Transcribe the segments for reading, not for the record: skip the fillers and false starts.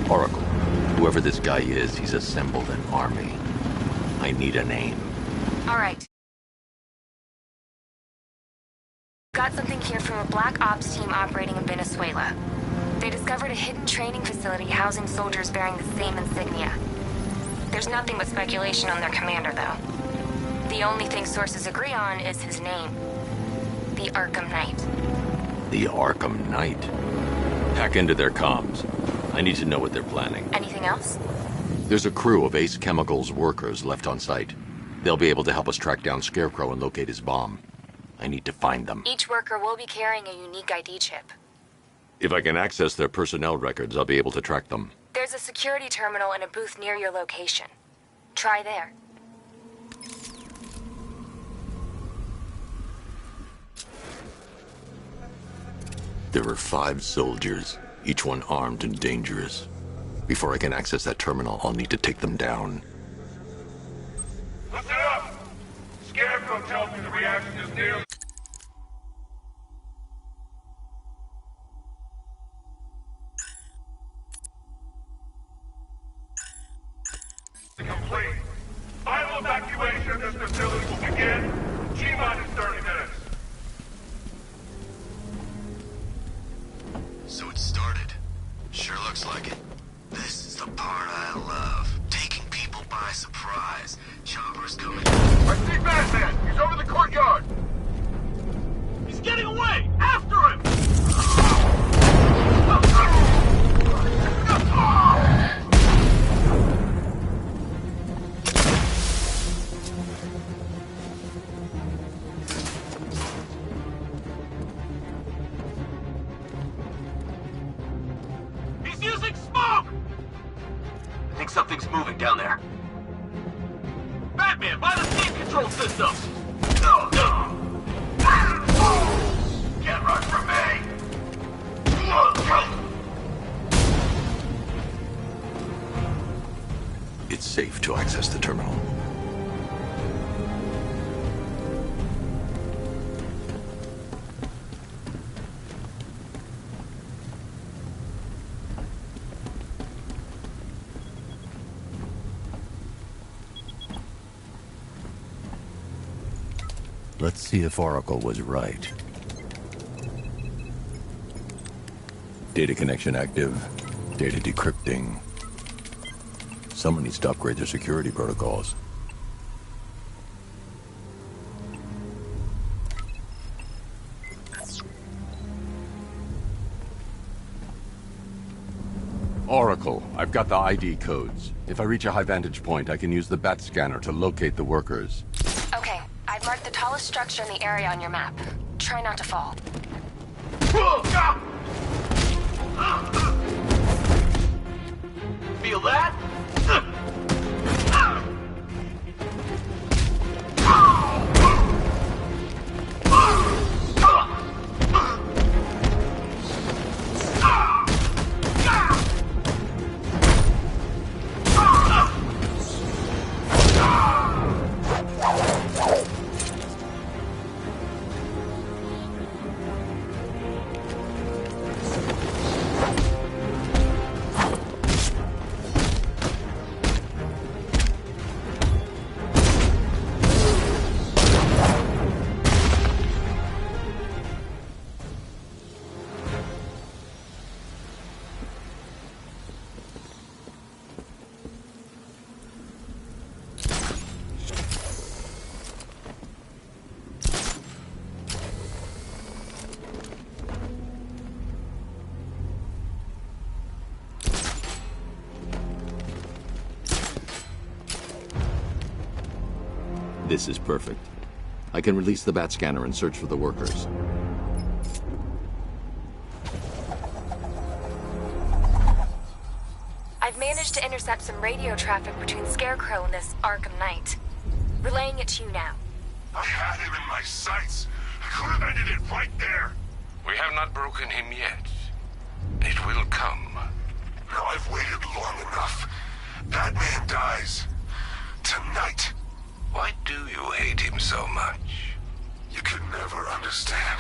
Oracle, whoever this guy is, he's assembled an army. I need a name. All right. Got something here from a Black Ops team operating in Venezuela. They discovered a hidden training facility housing soldiers bearing the same insignia. There's nothing but speculation on their commander, though. The only thing sources agree on is his name. The Arkham Knight. The Arkham Knight? Hack into their comms. I need to know what they're planning. Anything else? There's a crew of Ace Chemicals workers left on site. They'll be able to help us track down Scarecrow and locate his bomb. I need to find them. Each worker will be carrying a unique ID chip. If I can access their personnel records, I'll be able to track them. There's a security terminal in a booth near your location. Try there. There are 5 soldiers, each one armed and dangerous. Before I can access that terminal, I'll need to take them down. Listen up! Scarecrow tells me the reaction is nearly complete. Final evacuation of this facility will begin T-minus 30 minutes. So it started. Sure looks like it. This is the part I love. Taking people by surprise. Chopper's coming. I see Batman! He's over the courtyard! He's getting away! After him! He's using smoke! I think something's moving down there. Batman, by the steam control system! Can't run from me! It's safe to access the terminal. Let's see if Oracle was right. Data connection active. Data decrypting. Someone needs to upgrade their security protocols. Oracle, I've got the ID codes. If I reach a high vantage point, I can use the bat scanner to locate the workers. Okay, I've marked the tallest structure in the area on your map. Try not to fall. Feel that? This is perfect. I can release the bat scanner and search for the workers. I've managed to intercept some radio traffic between Scarecrow and this Arkham Knight. Relaying it to you now. I had him in my sights. I could have ended it right there. We have not broken him yet. It will come. Now I've waited long enough. That man dies. Tonight. Why do you hate him so much? You can never understand.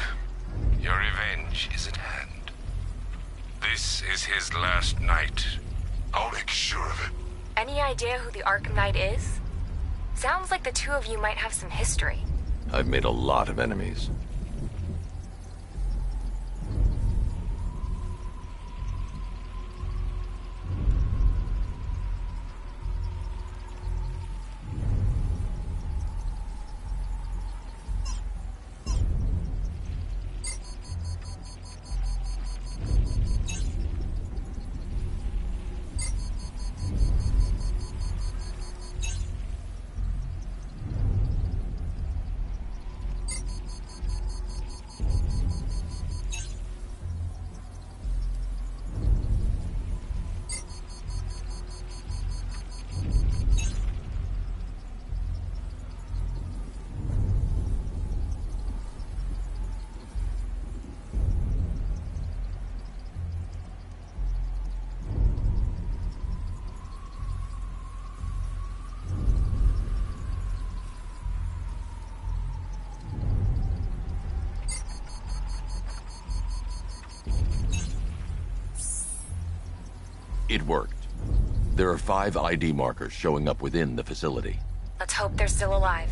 Your revenge is at hand. This is his last night. I'll make sure of it. Any idea who the Arkham Knight is? Sounds like the two of you might have some history. I've made a lot of enemies. It worked. There are 5 ID markers showing up within the facility. Let's hope they're still alive.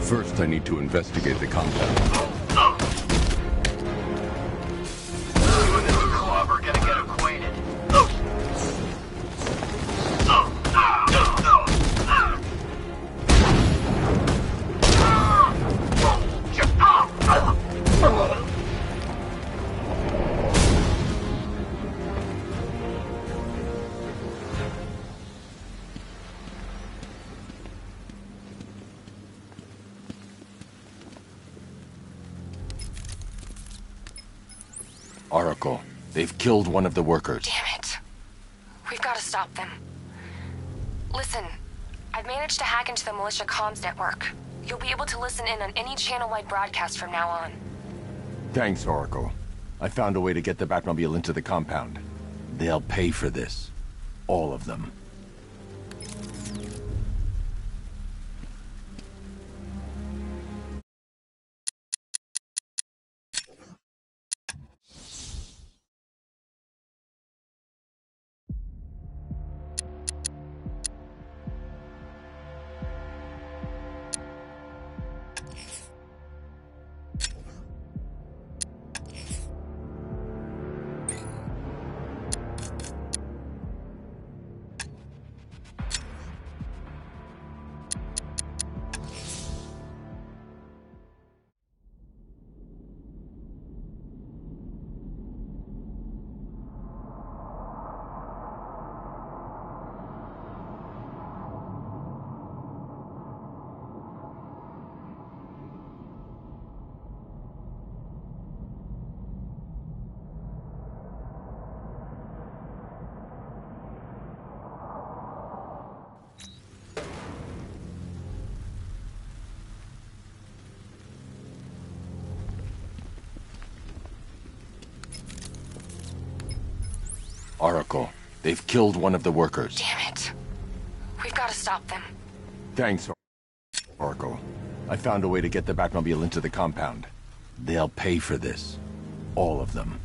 First, I need to investigate the compound. You and this club are gonna get acquainted. Oracle, they've killed one of the workers. Damn it. We've got to stop them. Listen, I've managed to hack into the militia comms network. You'll be able to listen in on any channel-wide broadcast from now on. Thanks, Oracle. I found a way to get the Batmobile into the compound. They'll pay for this. All of them. Oracle, They've killed one of the workers. Damn it. We've got to stop them. Thanks, Oracle. I found a way to get the Batmobile into the compound. They'll pay for this. All of them.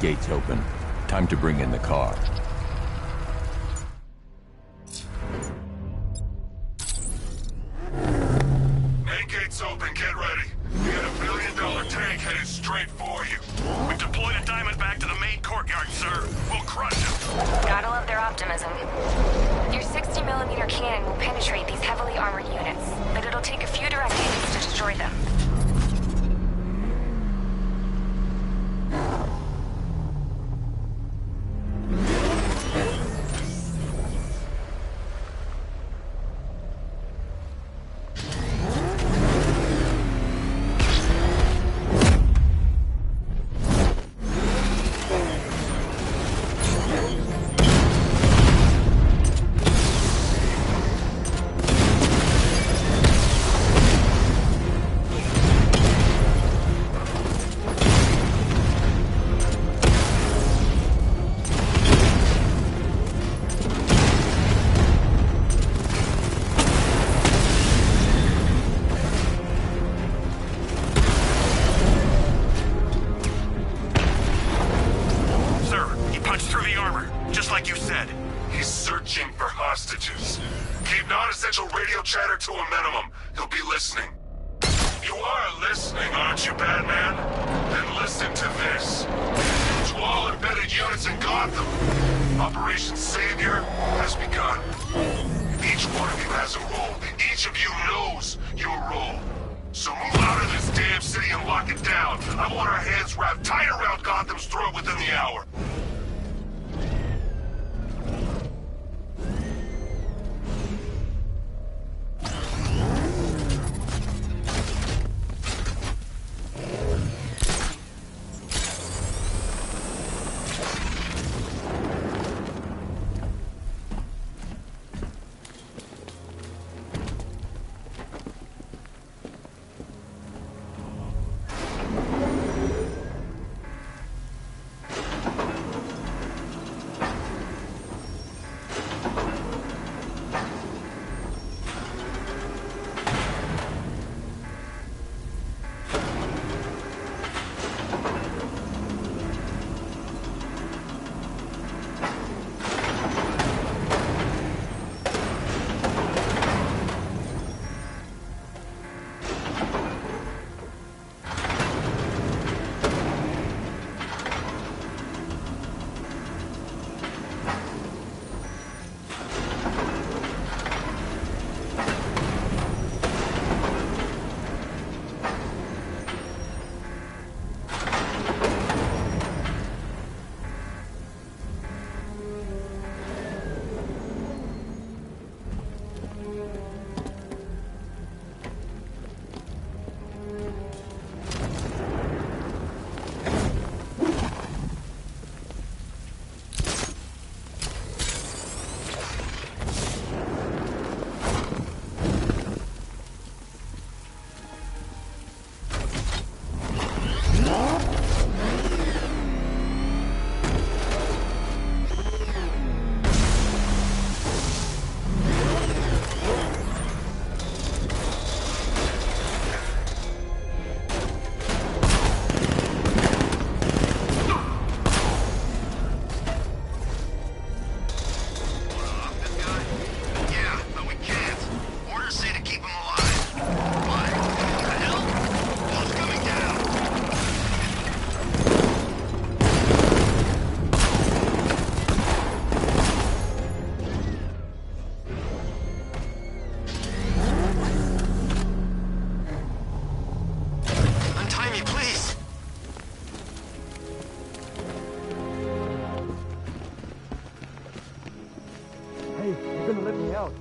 Gates open. Time to bring in the car. Main gate's open, get ready. We got $1 billion tank headed straight for you. We've deployed a diamond back to the main courtyard, sir. We'll crush him. Gotta love their optimism. Your 60mm cannon will penetrate these heavily armored units, but it'll take a few direct hits to destroy them. Non-essential radio chatter to a minimum. He'll be listening. You are listening, aren't you, Batman? Then listen to this. To all embedded units in Gotham, Operation Savior has begun. Each one of you has a role. Each of you knows your role. So move out of this damn city and lock it down. I want our hands wrapped tight around Gotham's throat within the hour.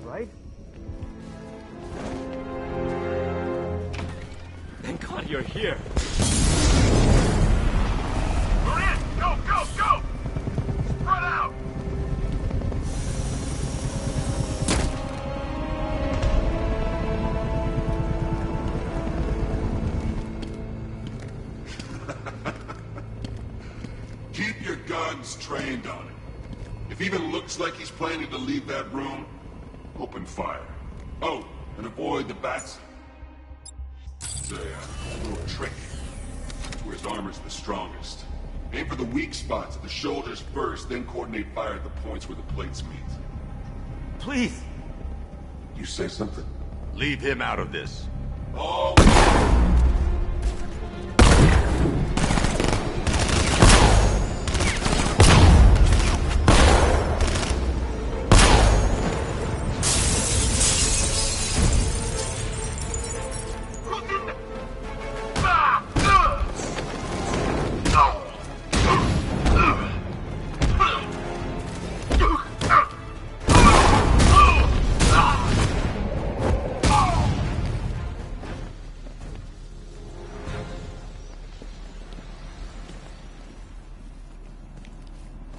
Right? Thank God you're here. We're in! Go, go, go! Spread out! trained on it. If he even looks like he's planning to leave that room, open fire. Oh, and avoid the bats. It's a little trick. Where his armor's the strongest. Aim for the weak spots at the shoulders first, then coordinate fire at the points where the plates meet. Please! You say something? Leave him out of this. Oh!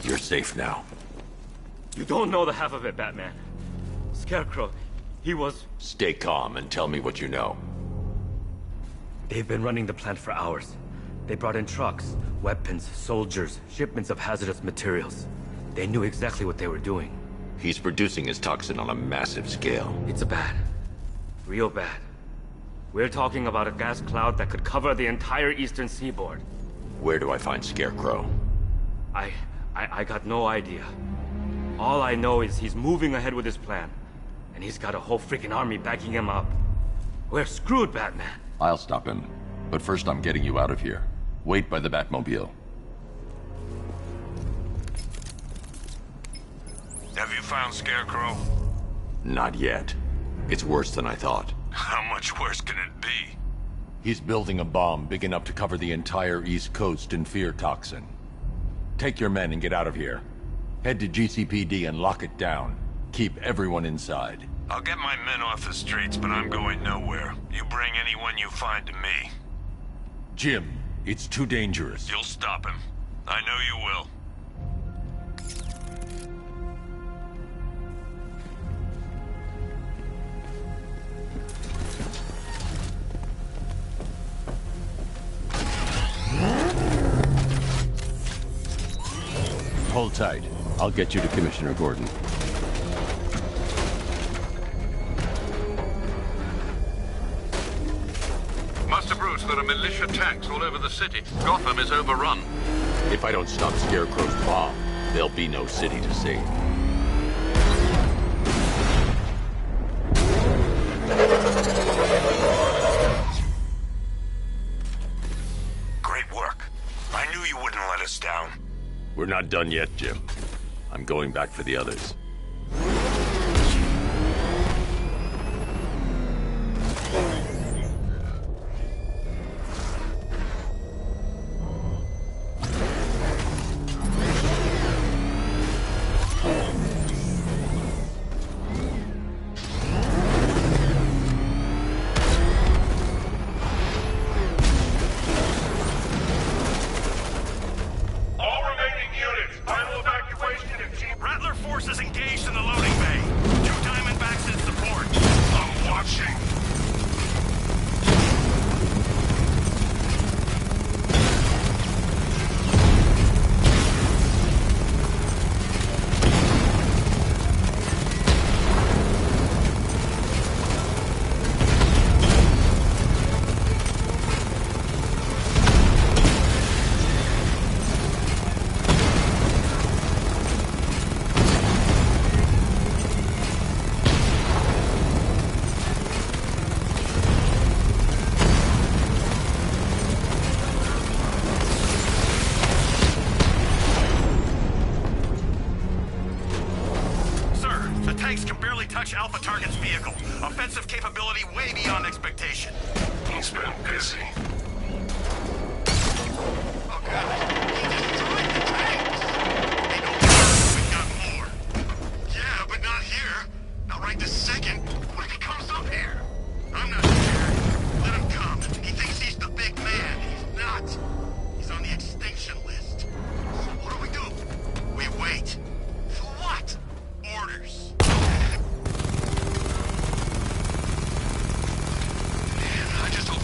You're safe now. You don't know the half of it, Batman. Scarecrow, he was... Stay calm and tell me what you know. They've been running the plant for hours. They brought in trucks, weapons, soldiers, shipments of hazardous materials. They knew exactly what they were doing. He's producing his toxin on a massive scale. It's bad. Real bad. We're talking about a gas cloud that could cover the entire eastern seaboard. Where do I find Scarecrow? I got no idea. All I know is he's moving ahead with his plan. And he's got a whole freaking army backing him up. We're screwed, Batman. I'll stop him. But first I'm getting you out of here. Wait by the Batmobile. Have you found Scarecrow? Not yet. It's worse than I thought. How much worse can it be? He's building a bomb big enough to cover the entire East Coast in fear toxin. Take your men and get out of here. Head to GCPD and lock it down. Keep everyone inside. I'll get my men off the streets, but I'm going nowhere. You bring anyone you find to me. Jim, it's too dangerous. You'll stop him. I know you will. Hold tight. I'll get you to Commissioner Gordon. Master Bruce, there are militia tanks all over the city. Gotham is overrun. If I don't stop Scarecrow's bomb, there'll be no city to save. Great work. I knew you wouldn't let us down. We're not done yet, Jim. I'm going back for the others. Alpha target's vehicle. Offensive capability way beyond expectation. He's been busy. Oh, God. He destroyed the tanks! They don't care. We've got more. Yeah, but not here. Not right this second. What if he comes up here? I'm not scared. Let him come. He thinks he's the big man. He's not. He's on the extinction list. So what do? We wait. For what? Orders.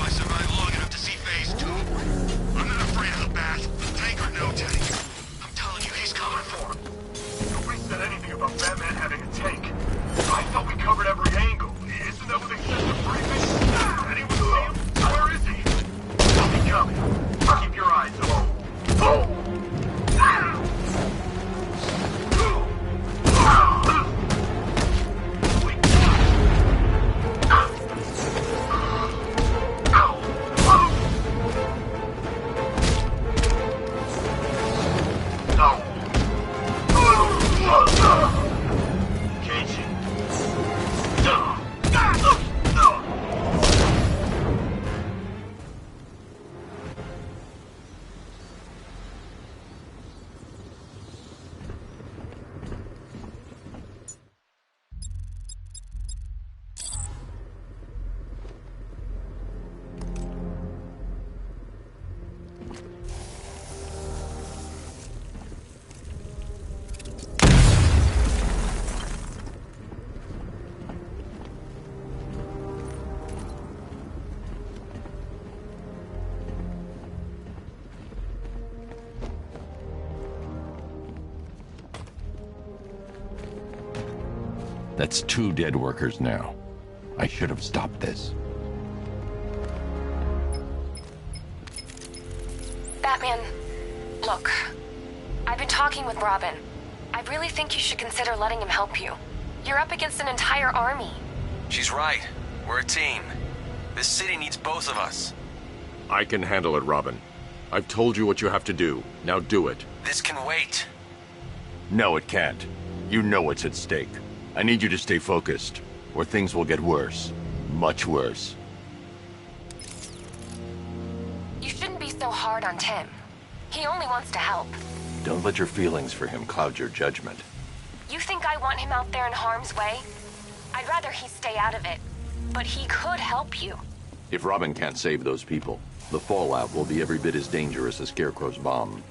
I survived long enough to see phase 2. I'm not afraid of the bat. That's 2 dead workers now. I should have stopped this. Batman, look. I've been talking with Robin. I really think you should consider letting him help you. You're up against an entire army. She's right. We're a team. This city needs both of us. I can handle it, Robin. I've told you what you have to do. Now do it. This can wait. No, it can't. You know what's at stake. I need you to stay focused, or things will get worse. Much worse. You shouldn't be so hard on Tim. He only wants to help. Don't let your feelings for him cloud your judgment. You think I want him out there in harm's way? I'd rather he stay out of it. But he could help you. If Robin can't save those people, the fallout will be every bit as dangerous as Scarecrow's bomb.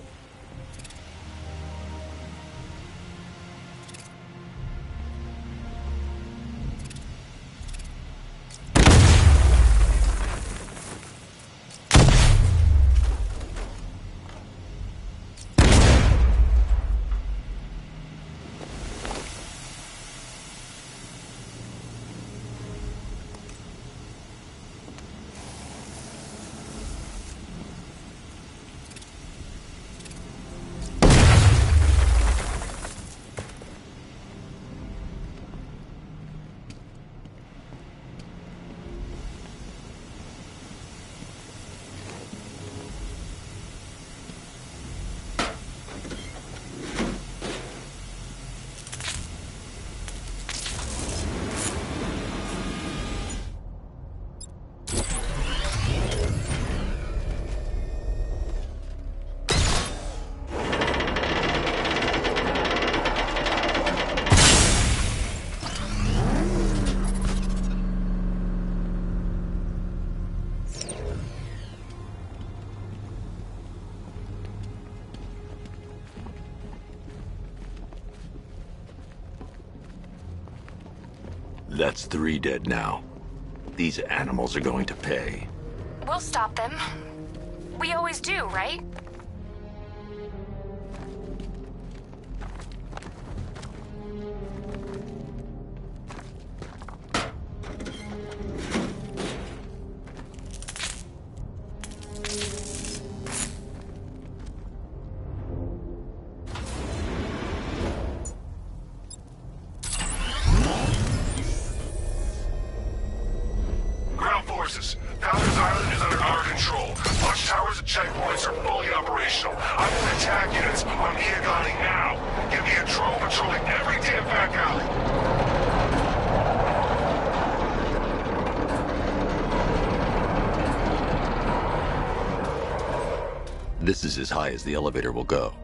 That's 3 dead now. These animals are going to pay. We'll stop them. We always do, right? Founders Island is under our control. Watchtowers and checkpoints are fully operational. I'm in attack units on Miagani now. Give me a drone patrolling every damn back alley. This is as high as the elevator will go.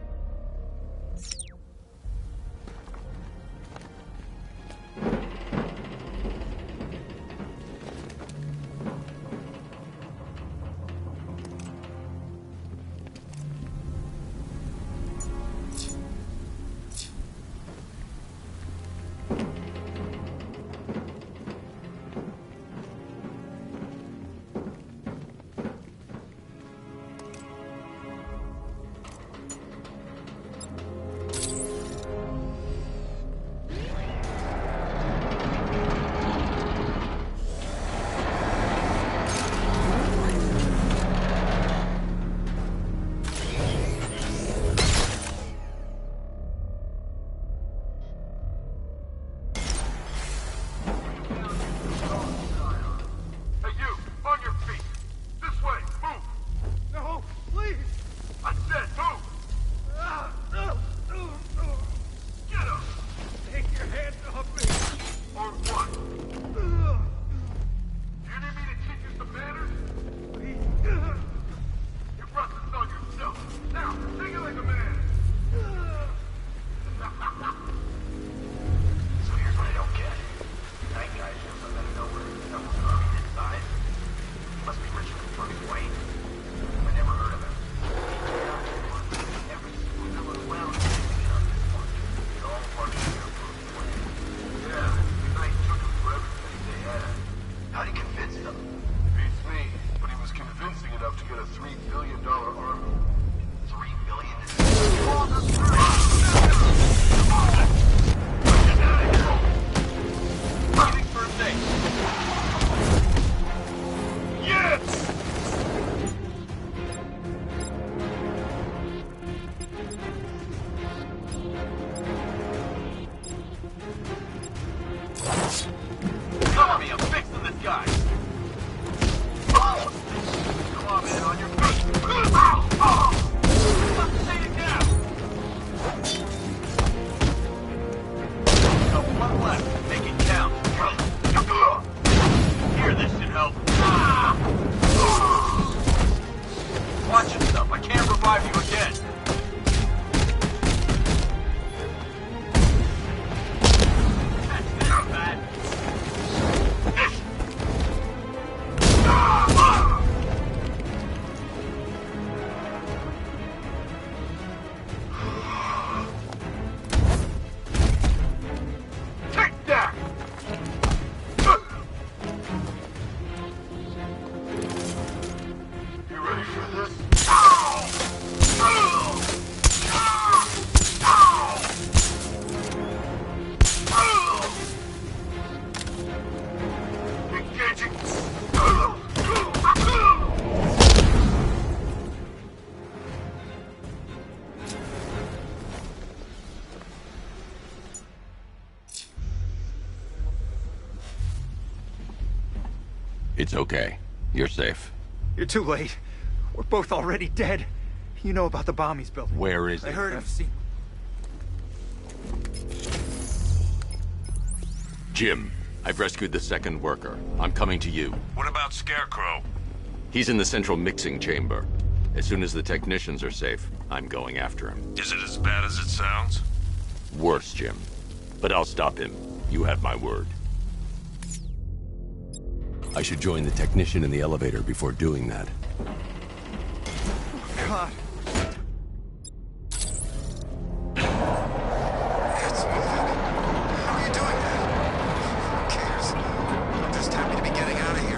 It's okay. You're safe. You're too late. We're both already dead. You know about the bomb he's building. Where is it? I heard him. See. Jim, I've rescued the second worker. I'm coming to you. What about Scarecrow? He's in the central mixing chamber. As soon as the technicians are safe, I'm going after him. Is it as bad as it sounds? Worse, Jim. But I'll stop him. You have my word. I should join the technician in the elevator before doing that. God. It's moving. How are you doing that? Who cares? I'm just happy to be getting out of here.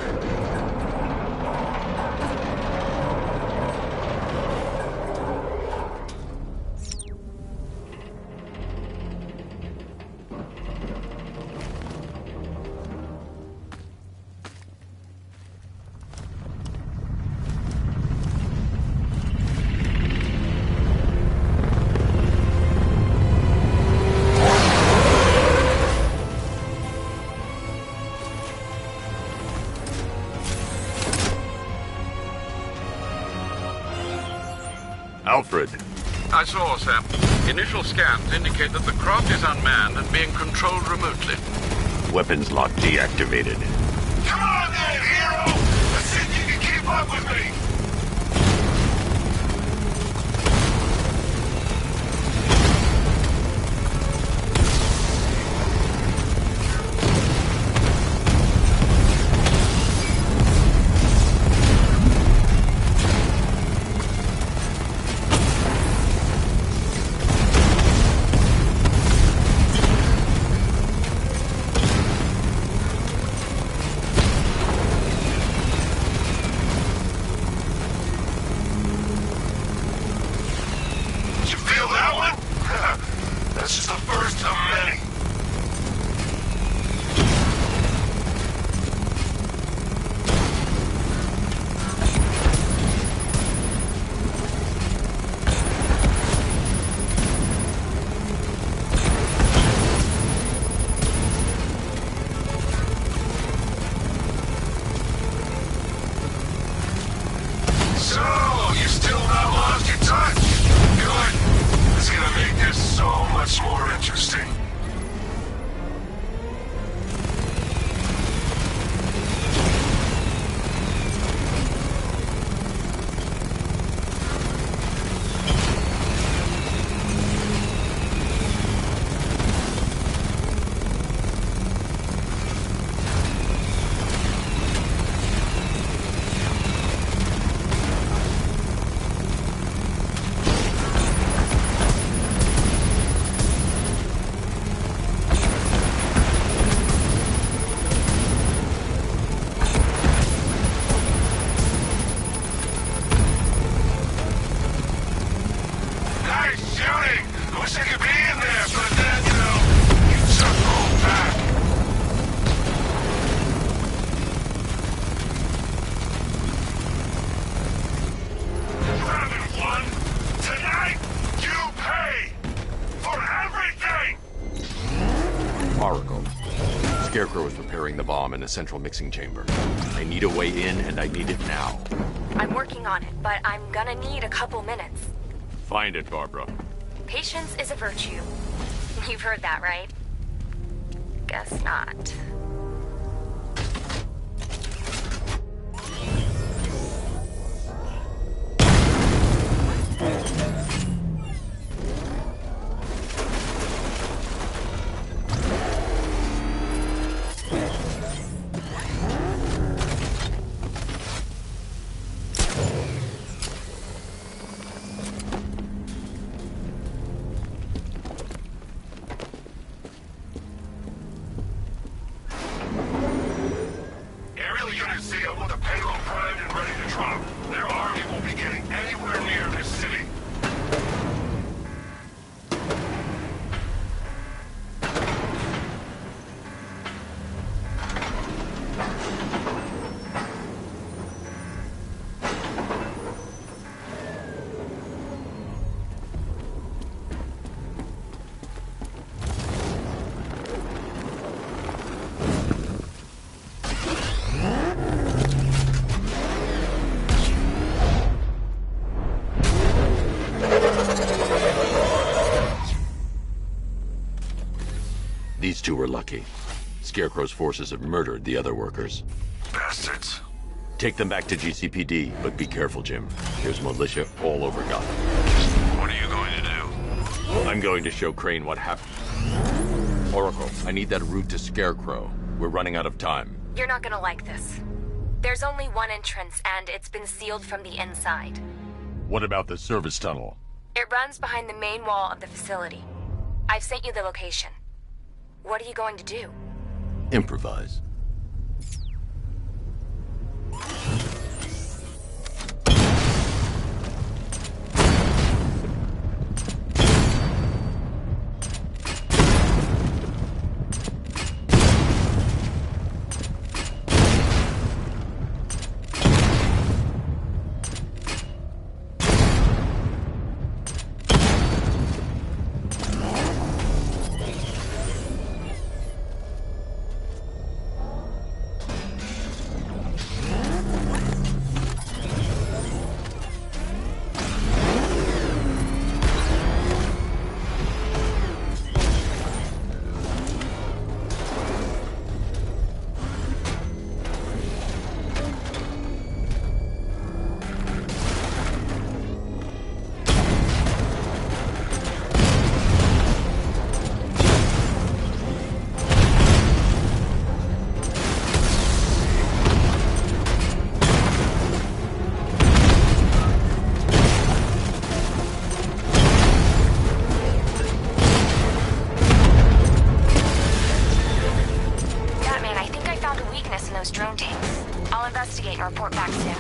Alfred. I saw, Sam. Initial scans indicate that the craft is unmanned and being controlled remotely. Weapons lock deactivated. Come on then, hero! Let's see if you can keep up with me! You feel that one? That's just the first of many. So, you still not lost your touch? Good. It's gonna make this so much more interesting. Nice shooting! I wish I could be in there, but then, you took hold back. You haven't won. Tonight, you pay for everything! Oracle. Scarecrow is preparing the bomb in the central mixing chamber. I need a way in, and I need it now. I'm working on it, but I'm gonna need a couple minutes. Find it, Barbara. Patience is a virtue. You've heard that, right? Guess not. Aerial units see up with the payload primed and ready to drop. Their army won't be getting anywhere near this city. These two were lucky. Scarecrow's forces have murdered the other workers. Bastards. Take them back to GCPD, but be careful, Jim. There's militia all over Gotham. What are you going to do? I'm going to show Crane what happened. Oracle, I need that route to Scarecrow. We're running out of time. You're not gonna like this. There's only one entrance, and it's been sealed from the inside. What about the service tunnel? It runs behind the main wall of the facility. I've sent you the location. What are you going to do? Improvise. Drone tanks. I'll investigate and report back soon.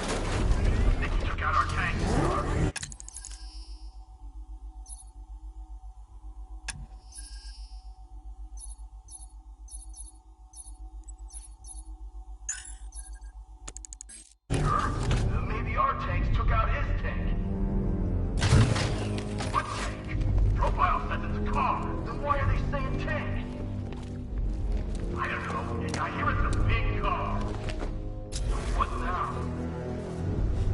They took out our tanks. Maybe our tanks took out his tank. What tank? Profile says it's a car. Then why are they saying tank? I don't know. I hear it's a big car. So what now?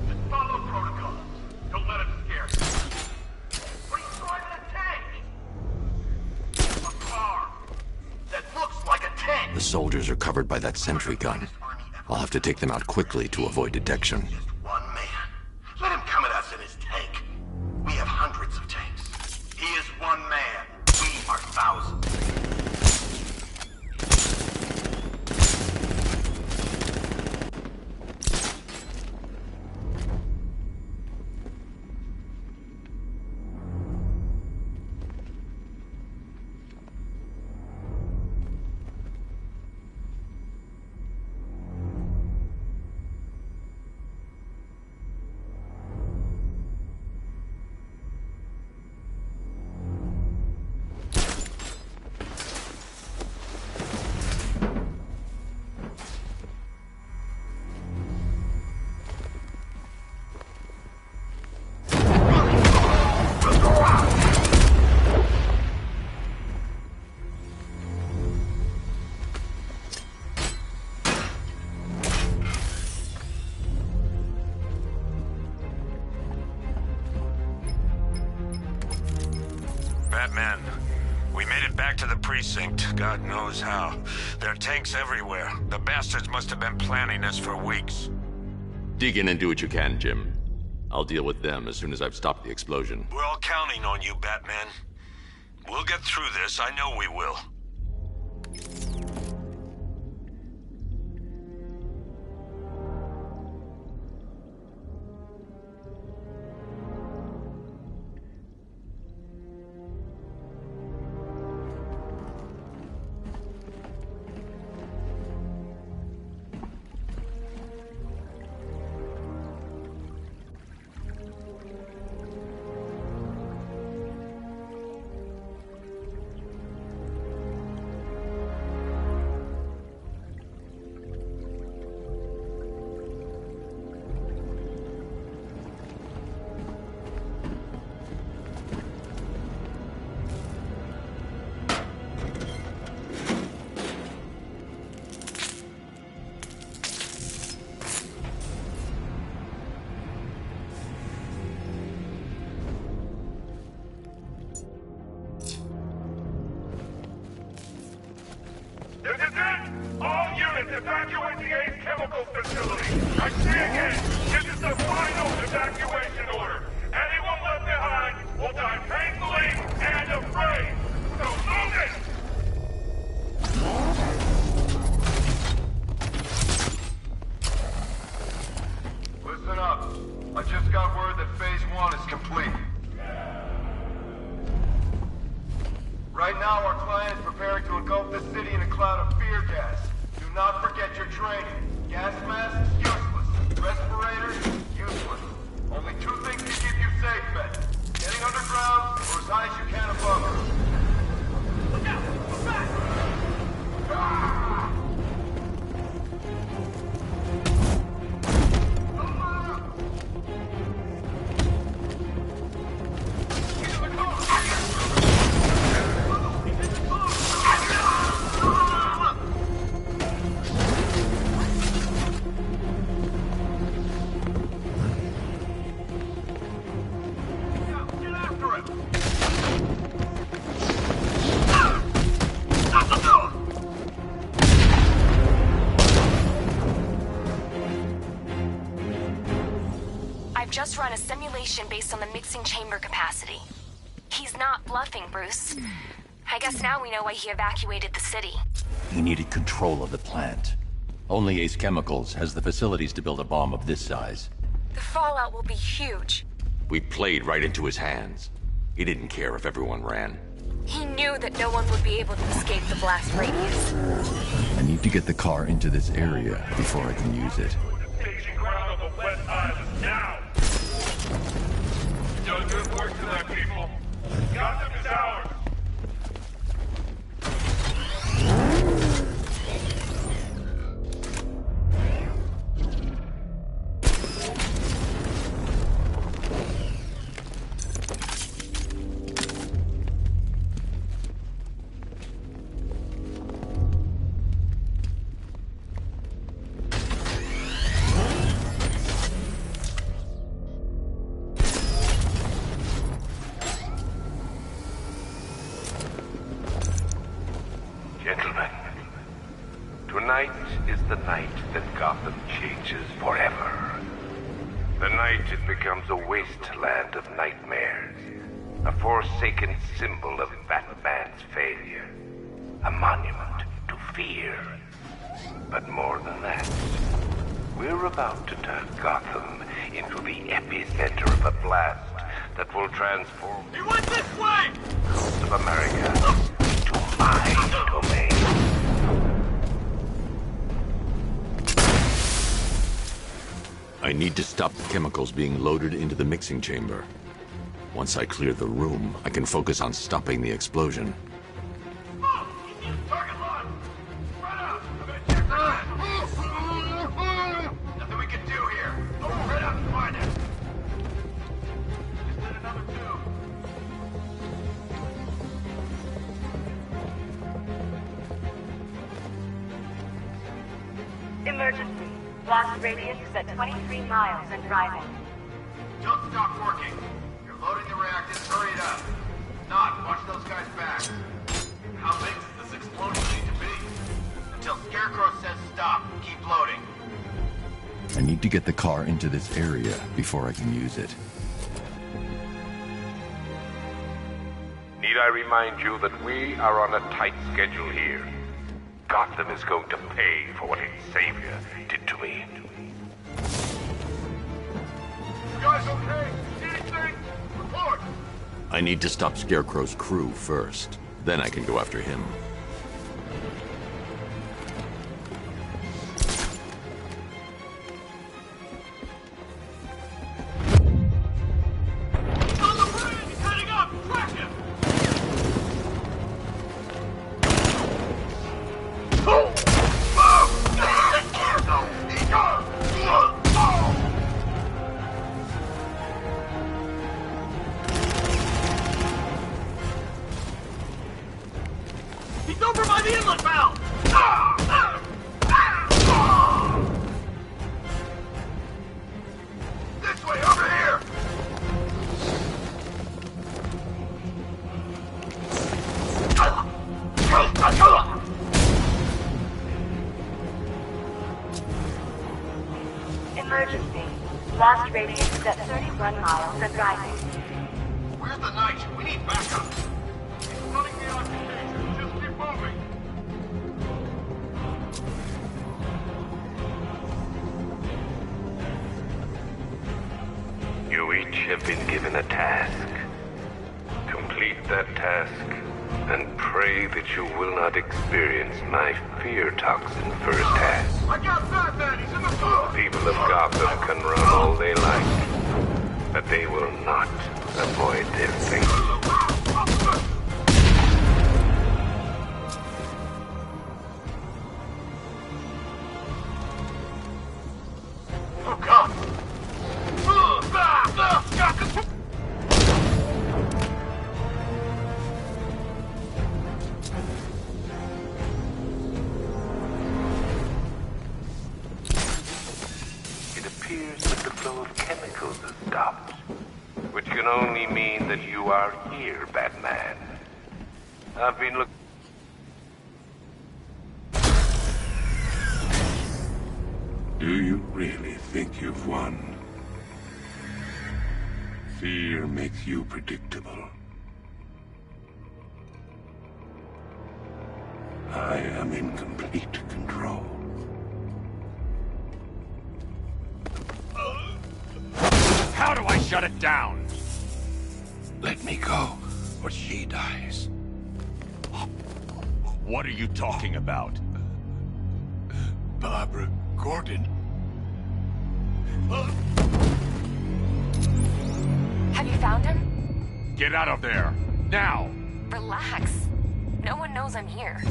Just follow protocols. Don't let it scare you. What are you driving a tank? A car that looks like a tank. The soldiers are covered by that sentry gun. I'll have to take them out quickly to avoid detection. Just one man. Let him come at us in his tank. We have hundreds of tanks. He is one man. We are thousands. Batman, we made it back to the precinct, God knows how. There are tanks everywhere. The bastards must have been planning this for weeks. Dig in and do what you can, Jim. I'll deal with them as soon as I've stopped the explosion. We're all counting on you, Batman. We'll get through this, I know we will. This is it! All units evacuate the Ace Chemicals facility! I say again, this is the final evacuation order! Anyone left behind will die painfully and afraid! So move it! Listen up. I just got word that Phase 1 is complete. Right now, our client is preparing to engulf the city in a cloud of fear gas. Do not forget your training. Gas masks, useless. Respirators, useless. Only two things can keep you safe, men. Getting underground, or as high as you can above her. Look out! Look back! Ah! Just run a simulation based on the mixing chamber capacity. He's not bluffing, Bruce. I guess now we know why he evacuated the city. He needed control of the plant. Only Ace Chemicals has the facilities to build a bomb of this size. The fallout will be huge. We played right into his hands. He didn't care if everyone ran. He knew that no one would be able to escape the blast radius. I need to get the car into this area before I can use it. Staging ground on the West Island now! Done good work tonight, people. Gotham is ours. Gentlemen, tonight is the night that Gotham changes forever. The night it becomes a wasteland of nightmares, a forsaken symbol of Batman's failure, a monument to fear. But more than that, we're about to turn Gotham into the epicenter of a blast that will transform He went this way! most of America to my domain. I need to stop the chemicals being loaded into the mixing chamber. Once I clear the room, I can focus on stopping the explosion. Target locked! Spread out! I'm gonna check for that. Nothing we can do here. Go right out and find it. Just did another two. Emergency. Blast radius is at 23 miles and driving. Don't stop working. You're loading the reactors. Hurry it up. Not, watch those guys back. How big does this explosion need to be? Until Scarecrow says stop, keep loading. I need to get the car into this area before I can use it. Need I remind you that we are on a tight schedule here? Gotham is going to pay for what its savior did to me. You guys okay? Anything? Report! I need to stop Scarecrow's crew first. Then I can go after him. On the bridge! He's heading up! Track him! He's over by the inlet valve! This way, over here! Blast radius is at 31 miles and rising. Where's the knight? We need backup. He's running the occupation. Just keep moving. You each have been given a task. Complete that task, and pray that you will not experience my fear toxin firsthand. I got Batman! He's in the car! People of Gotham can run all they like, but they will not avoid their fate. Oh, God! It appears that the flow of chemicals has stopped, which can only mean that you are here, Batman. I've been looking. Do you really think you've won? Fear makes you predictable. I am in complete control. How do I shut it down? Let me go, or she dies. What are you talking about? Barbara Gordon. Have you found him? Get out of there! Now! Relax. No one knows I'm here.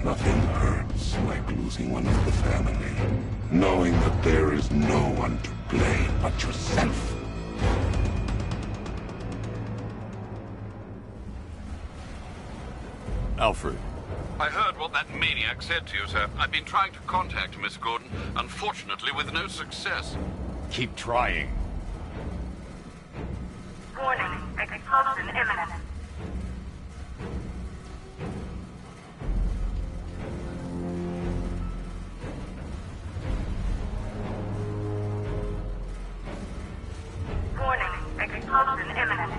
Nothing hurts like losing one of the family. Knowing that there is no one to blame but yourself. Alfred. I heard what that maniac said to you, sir. I've been trying to contact Miss Gordon, unfortunately with no success. Keep trying. Warning, explosion imminent. Warning, explosion imminent.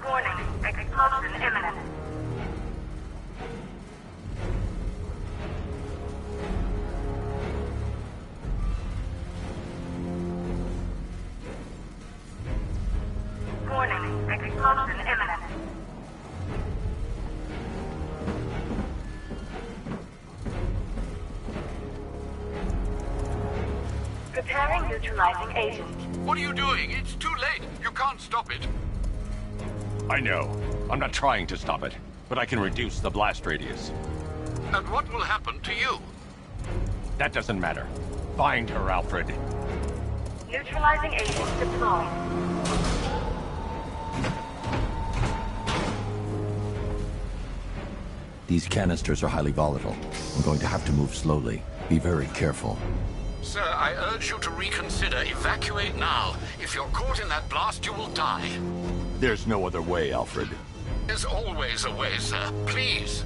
Warning, explosion imminent. Warning, explosion imminent. Preparing neutralizing agent. What are you doing? It's too late. You can't stop it. I know. I'm not trying to stop it, but I can reduce the blast radius. And what will happen to you? That doesn't matter. Find her, Alfred. Neutralizing agent deployed. These canisters are highly volatile. I'm going to have to move slowly. Be very careful. Sir, I urge you to reconsider. Evacuate now. If you're caught in that blast, you will die. There's no other way, Alfred. There's always a way, sir. Please.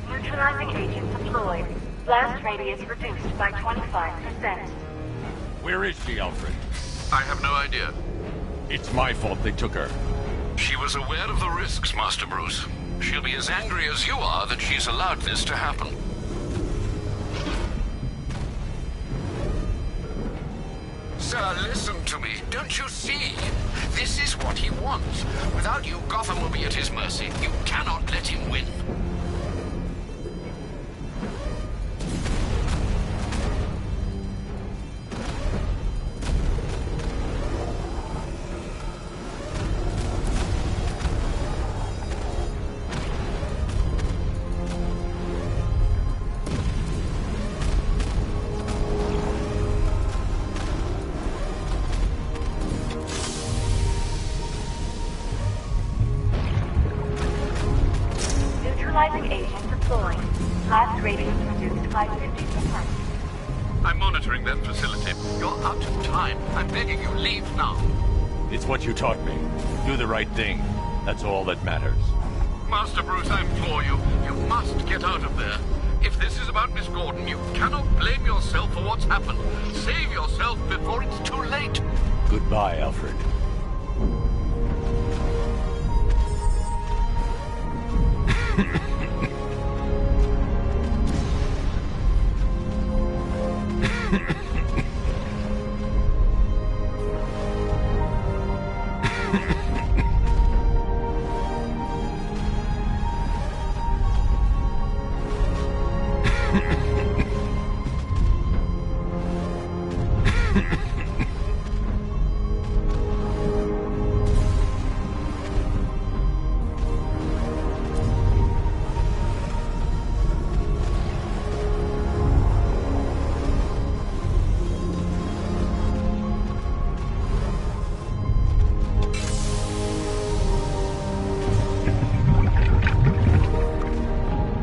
Neutralizing agent deployed. Blast radius reduced by 25%. Where is she, Alfred? I have no idea. It's my fault they took her. She was aware of the risks, Master Bruce. She'll be as angry as you are that she's allowed this to happen. Sir, listen to me. Don't you see? This is what he wants. Without you, Gotham will be at his mercy. You cannot let him win. Neutralizing agent deployed. Blast radius reduced by 50%. I'm monitoring that facility. You're out of time. I'm begging you, leave now. It's what you taught me. Do the right thing. That's all that matters. Master Bruce, I implore you. You must get out of there. If this is about Miss Gordon, you cannot blame yourself for what's happened. Save yourself before it's too late. Goodbye, Alfred.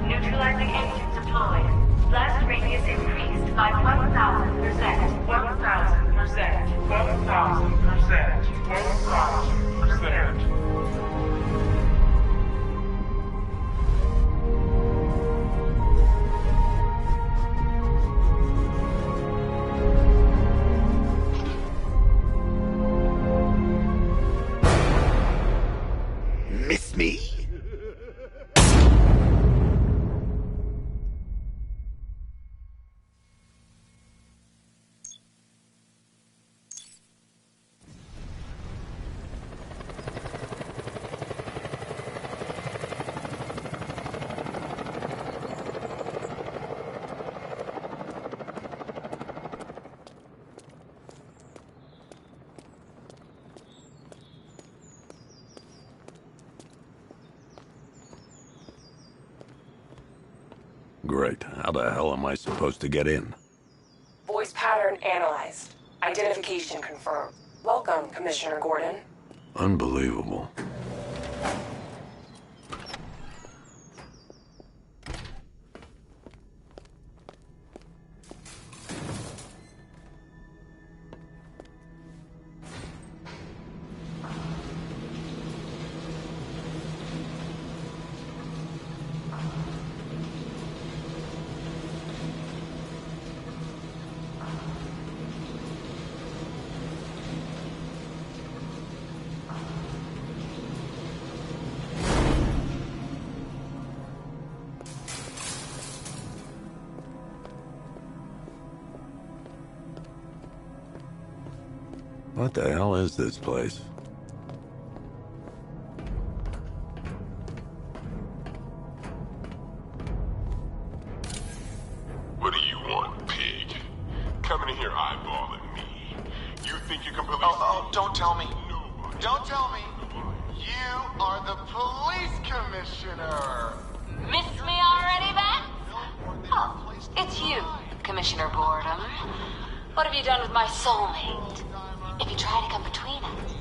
Neutralizing agent deployed. Blast radius increased by 1,000%. 1,000%. 1,000%. 1,000%. Miss me? Great. How the hell am I supposed to get in? Voice pattern analyzed. Identification confirmed. Welcome, Commissioner Gordon. Unbelievable. What the hell is this place? What do you want, pig? Coming in here eyeballing me. You think you can believe... Oh, don't tell me. Don't tell me. You are the police commissioner. Miss me already, Beth? Oh, it's you, Commissioner Boredom. What have you done with my soulmate? If you try to come between us,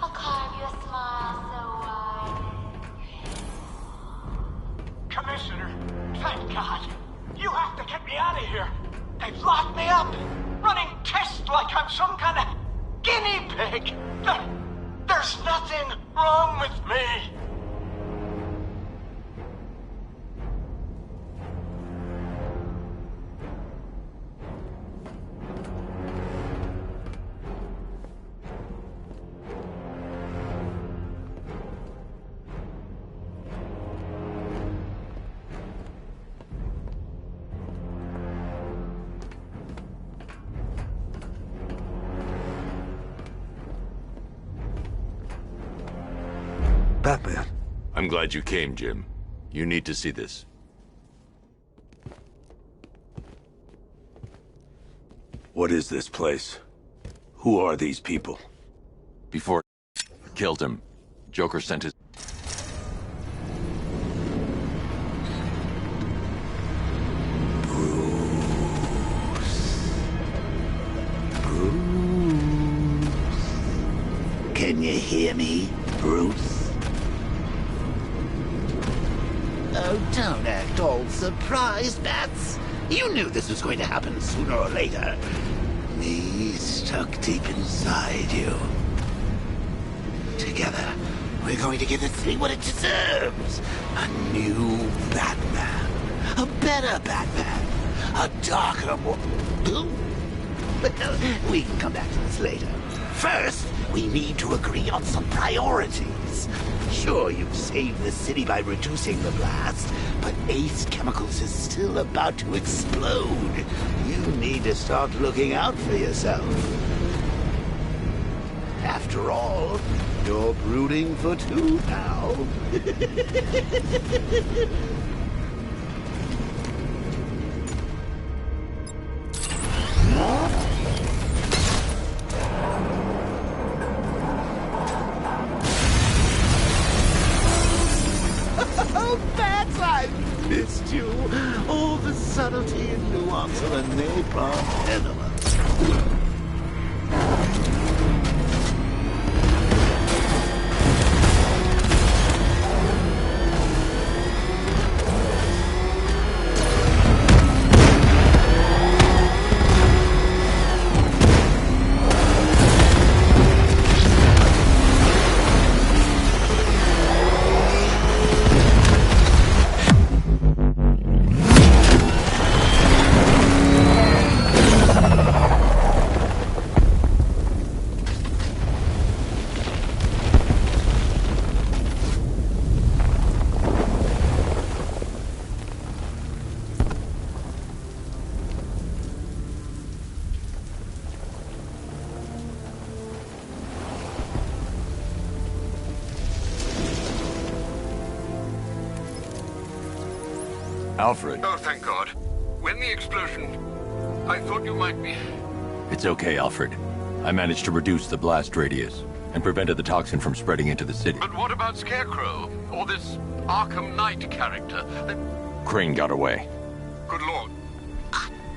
I'll carve you a smile so wide. Commissioner, thank God. You have to get me out of here. They've locked me up, running tests like I'm some kind of guinea pig. There's nothing wrong with me. Batman. I'm glad you came, Jim. You need to see this. What is this place? Who are these people? Before I killed him, Joker sent his... Can you hear me, Bruce? Oh, don't act all surprised, Bats. You knew this was going to happen sooner or later. Me stuck deep inside you. Together, we're going to give the city what it deserves. A new Batman. A better Batman. A darker, more... We can come back to this later. First, we need to agree on some priorities. Sure, you've saved the city by reducing the blast, but Ace Chemicals is still about to explode. You need to start looking out for yourself. After all, you're brooding for two now. Missed you. All the subtlety and nuance of a napalm enema. Alfred. Oh, thank God. When the explosion... I thought you might be... It's okay, Alfred. I managed to reduce the blast radius and prevented the toxin from spreading into the city. But what about Scarecrow? Or this Arkham Knight character? Crane got away. Good Lord.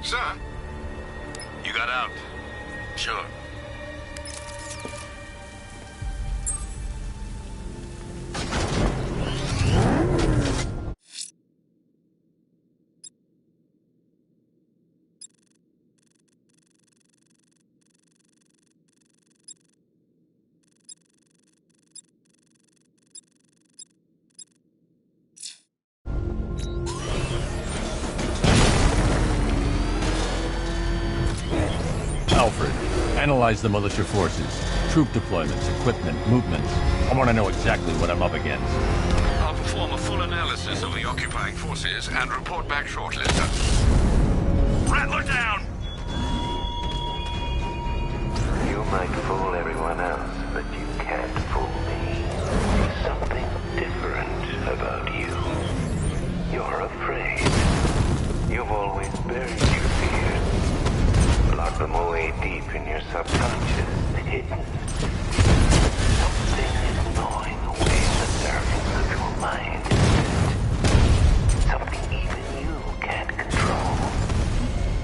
Sir? You got out? Sure. Alfred, analyze the militia forces, troop deployments, equipment, movements. I want to know exactly what I'm up against. I'll perform a full analysis of the occupying forces and report back shortly. Rattler down! You might fool everyone else, but you can't fool me. There's something different about you. You're afraid. You've always buried your fears. Lock them away deep in your subconscious, hidden. Something is gnawing away at the surface of your mind. Something even you can't control.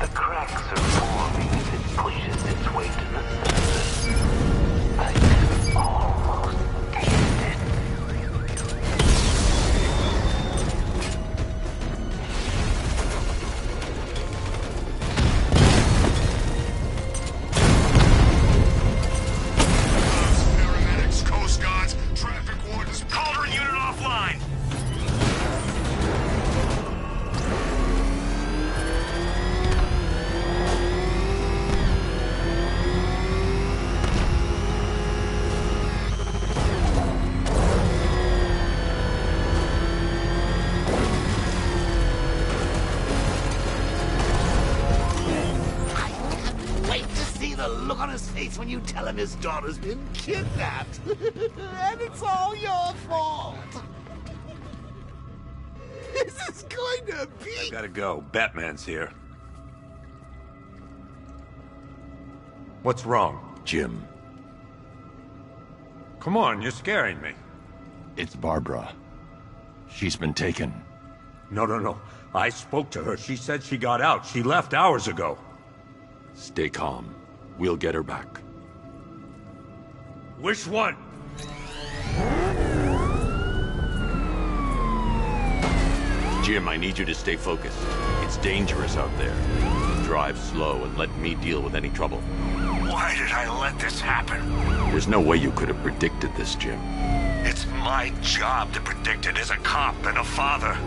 The cracks are forming as it pushes its way to the surface. I can almost taste it. face when you tell him his daughter's been kidnapped. And it's all your fault. This is going to be... I gotta go. Batman's here. What's wrong? Jim. Come on, you're scaring me. It's Barbara. She's been taken. No. I spoke to her. She said she got out. She left hours ago. Stay calm. We'll get her back. Which one? Jim, I need you to stay focused. It's dangerous out there. Drive slow and let me deal with any trouble. Why did I let this happen? There's no way you could have predicted this, Jim. It's my job to predict it as a cop and a father.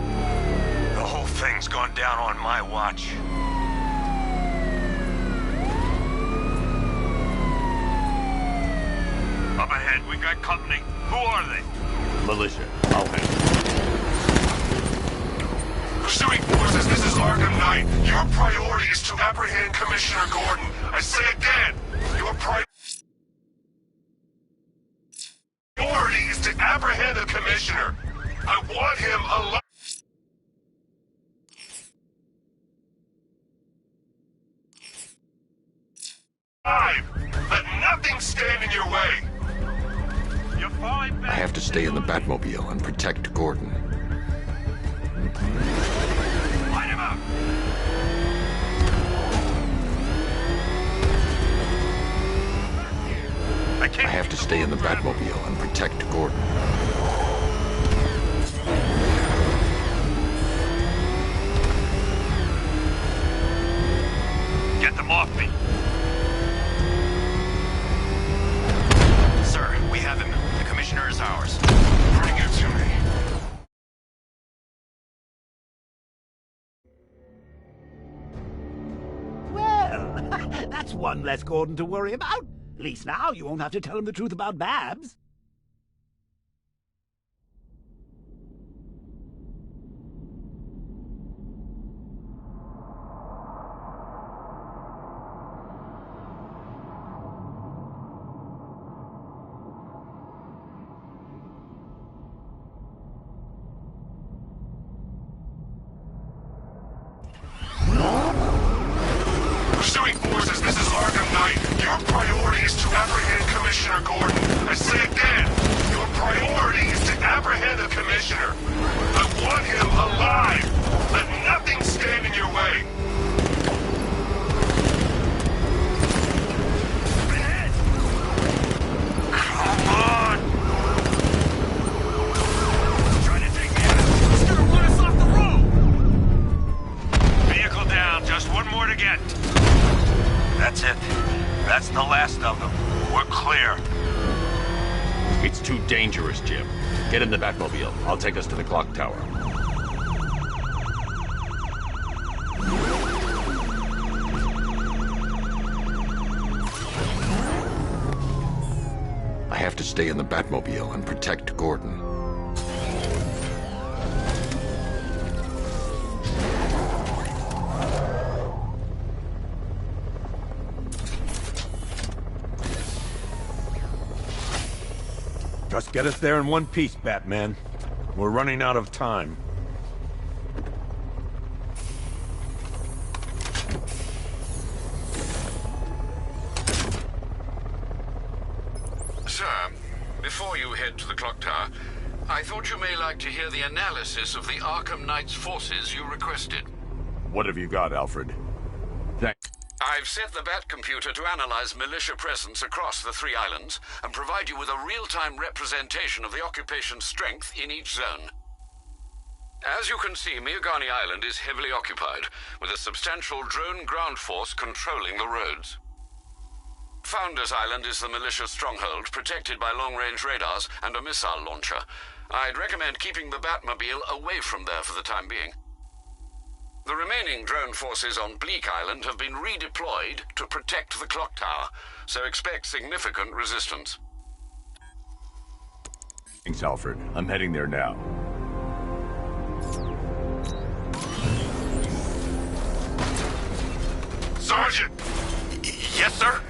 The whole thing's gone down on my watch. Up ahead, we got company. Who are they? Militia. I'll handle it. Pursuing forces, this is Arkham Knight. Your priority is to apprehend Commissioner Gordon. I say again, your priority is to apprehend the Commissioner. I want him alive. Let nothing stand in your way. You're falling back. I have to stay in the Batmobile and protect Gordon. Light him up. I have to stay in the Batmobile and protect Gordon. Get them off me. Sir, we have him. The Commissioner is ours. Bring him to me. Well, that's one less Gordon to worry about. At least now you won't have to tell him the truth about Babs. Pursuing forces, this is Arkham Knight. Your priority is to apprehend Commissioner Gordon. I say again, your priority is to apprehend the Commissioner. I want him alive. Let nothing stand in your way. Come on! Trying to take me out. He's gonna run us off the road! Vehicle down, just one more to get. That's it. That's the last of them. We're clear. It's too dangerous, Jim. Get in the Batmobile. I'll take us to the clock tower. I have to stay in the Batmobile and protect Gordon. Just get us there in one piece, Batman. We're running out of time. Sir, before you head to the clock tower, I thought you may like to hear the analysis of the Arkham Knight's forces you requested. What have you got, Alfred? I've set the Bat computer to analyze militia presence across the 3 islands and provide you with a real-time representation of the occupation's strength in each zone. As you can see, Miagani Island is heavily occupied, with a substantial drone ground force controlling the roads. Founders Island is the militia stronghold, protected by long-range radars and a missile launcher. I'd recommend keeping the Batmobile away from there for the time being. The remaining drone forces on Bleak Island have been redeployed to protect the clock tower, so expect significant resistance. Thanks, Alfred. I'm heading there now. Sergeant! Yes, sir?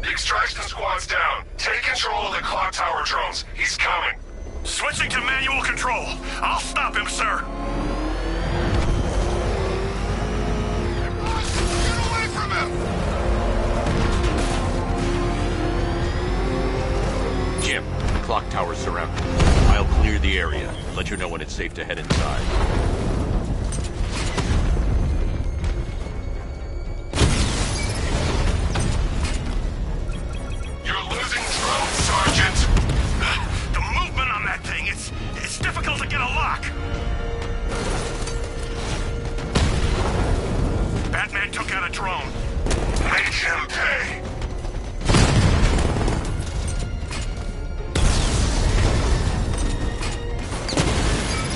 You extraction squad's down. Take control of the clock tower drones. He's coming. Switching to manual control. I'll stop him, sir. Get away from him! Jim, the clock tower's surrounded. I'll clear the area. Let you know when it's safe to head inside. You're losing drones, Sergeant! The movement on that thing, it's difficult to get a lock. Batman took out a drone. Make him pay!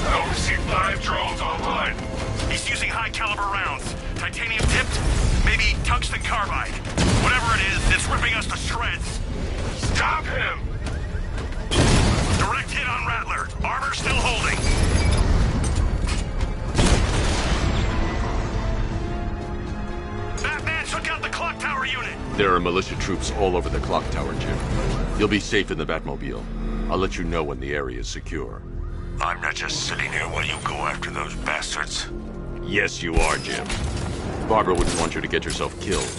I oversee 5 drones online. He's using high-caliber rounds. Titanium tipped? Maybe tungsten carbide. Whatever it is, it's ripping us to shreds. Stop him! Direct hit on Rattler. Armor still holding. Batman took out the clock tower unit. There are militia troops all over the clock tower, Jim. You'll be safe in the Batmobile. I'll let you know when the area is secure. I'm not just sitting here while you go after those bastards. Yes, you are, Jim. Barbara wouldn't want you to get yourself killed.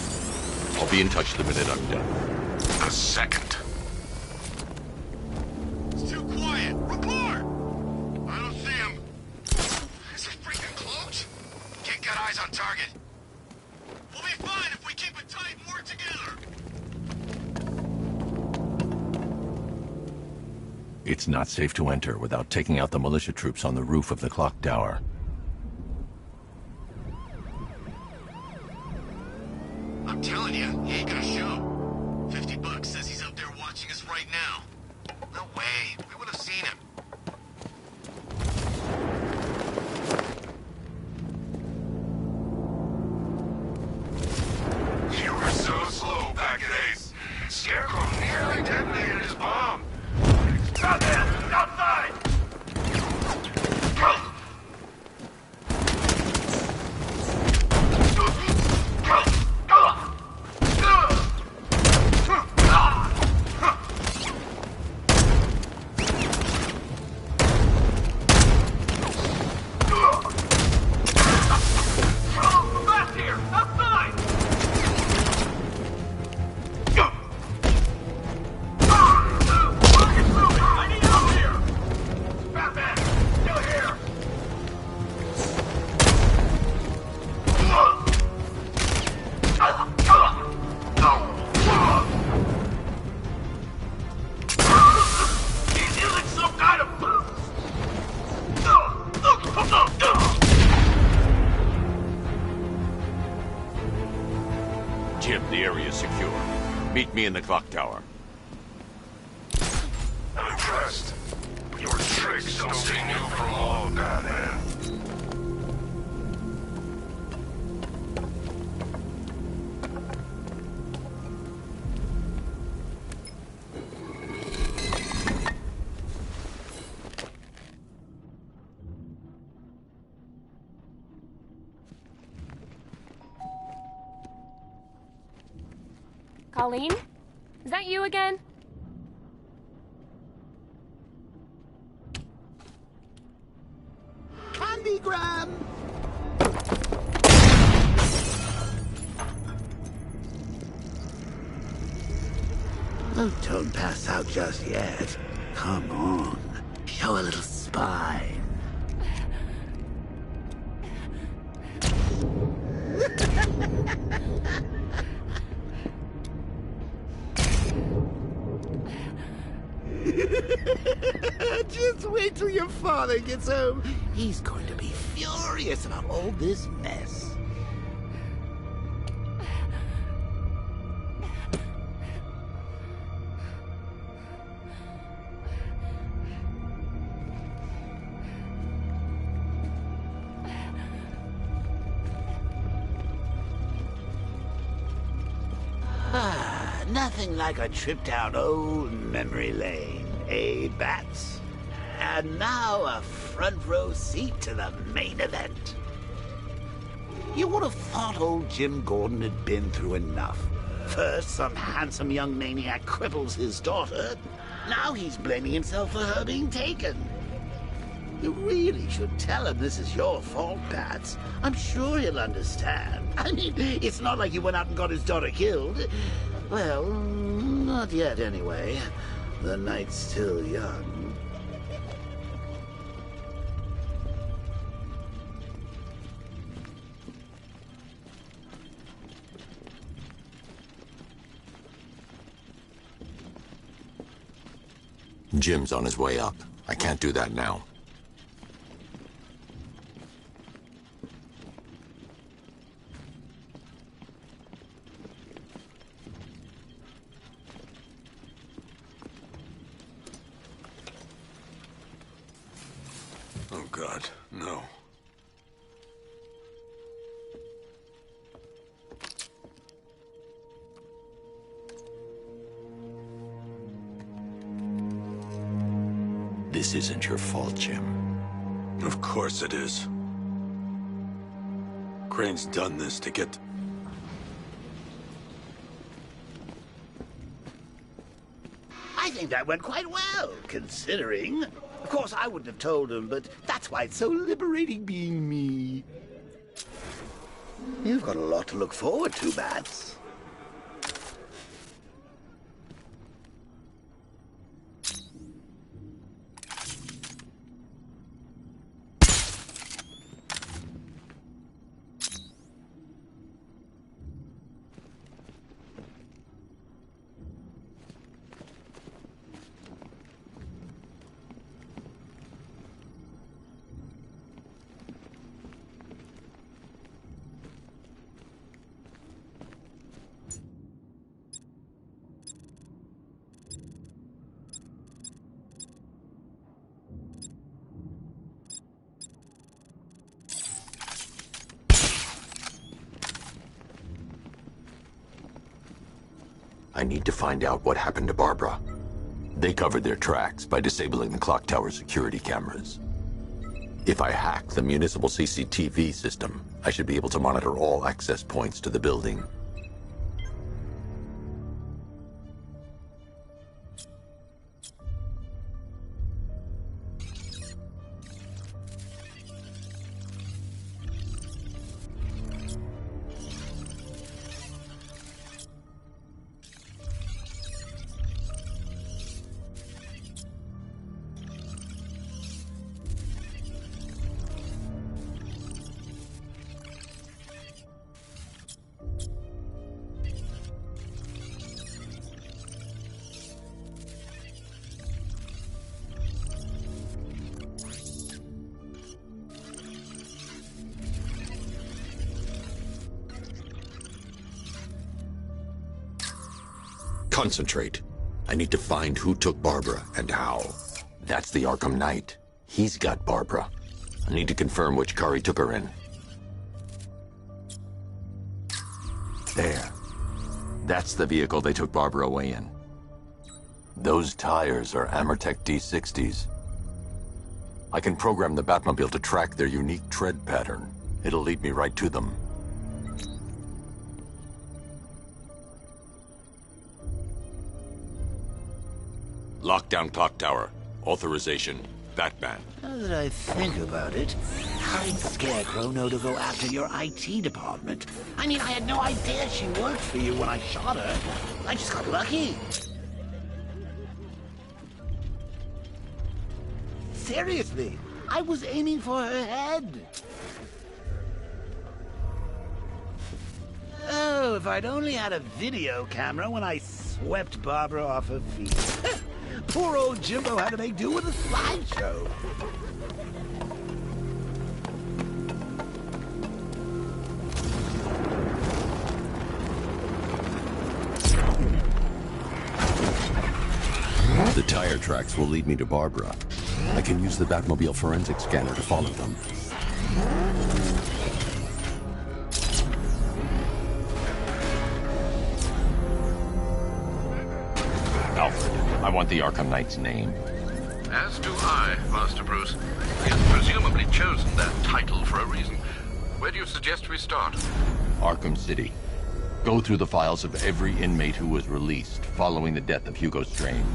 I'll be in touch the minute I'm done. A second. It's too quiet. Report! I don't see him. Is it freaking close? Can't get eyes on target. We'll be fine if we keep it tight and work together. It's not safe to enter without taking out the militia troops on the roof of the clock tower. I'm telling you, he ain't gonna show. $50 says he's up there watching us right now. No way. We would have seen him. You were so slow back at Ace. Scarecrow nearly detonated his bomb. Stop him! Outside! Back here! Outside! I need help here! Batman! Still here! He's using some kind of boost! Jim, the area is secure. Meet me in the clock tower. I'm impressed. But your tricks don't stay new for long, Batman. Colleen? Is that you again? Candygram! Oh, don't pass out just yet. Come on. Show a little spine. Just wait till your father gets home. He's going to be furious about all this mess. Nothing like a trip down old memory lane, eh, Bats? And now a front row seat to the main event. You would have thought old Jim Gordon had been through enough. First, some handsome young maniac cripples his daughter. Now he's blaming himself for her being taken. You really should tell him this is your fault, Bats. I'm sure he'll understand. I mean, it's not like you went out and got his daughter killed. Well, not yet anyway. The night's still young. Jim's on his way up. I can't do that now. Oh, God, no. This isn't your fault, Jim. Of course it is. Crane's done this to get... I think that went quite well, considering. Of course, I wouldn't have told him, but that's why it's so liberating being me. You've got a lot to look forward to, Bats. I need to find out what happened to Barbara. They covered their tracks by disabling the clock tower security cameras. If I hack the municipal CCTV system, I should be able to monitor all access points to the building. Concentrate. I need to find who took Barbara and how. That's the Arkham Knight. He's got Barbara. I need to confirm which car he took her in. There. That's the vehicle they took Barbara away in. Those tires are Amertech D60s. I can program the Batmobile to track their unique tread pattern. It'll lead me right to them. Lockdown clock tower. Authorization. Batman. Now that I think about it, how did Scarecrow know to go after your IT department? I mean, I had no idea she worked for you when I shot her. I just got lucky. Seriously, I was aiming for her head. Oh, if I'd only had a video camera when I swept Barbara off her feet. Poor old Jimbo had to make do with a slideshow. The tire tracks will lead me to Barbara. I can use the Batmobile forensic scanner to follow them. Alfred, I want the Arkham Knight's name. As do I, Master Bruce. He has presumably chosen that title for a reason. Where do you suggest we start? Arkham City. Go through the files of every inmate who was released following the death of Hugo Strange.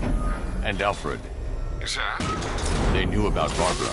And Alfred. Sir? They knew about Barbara.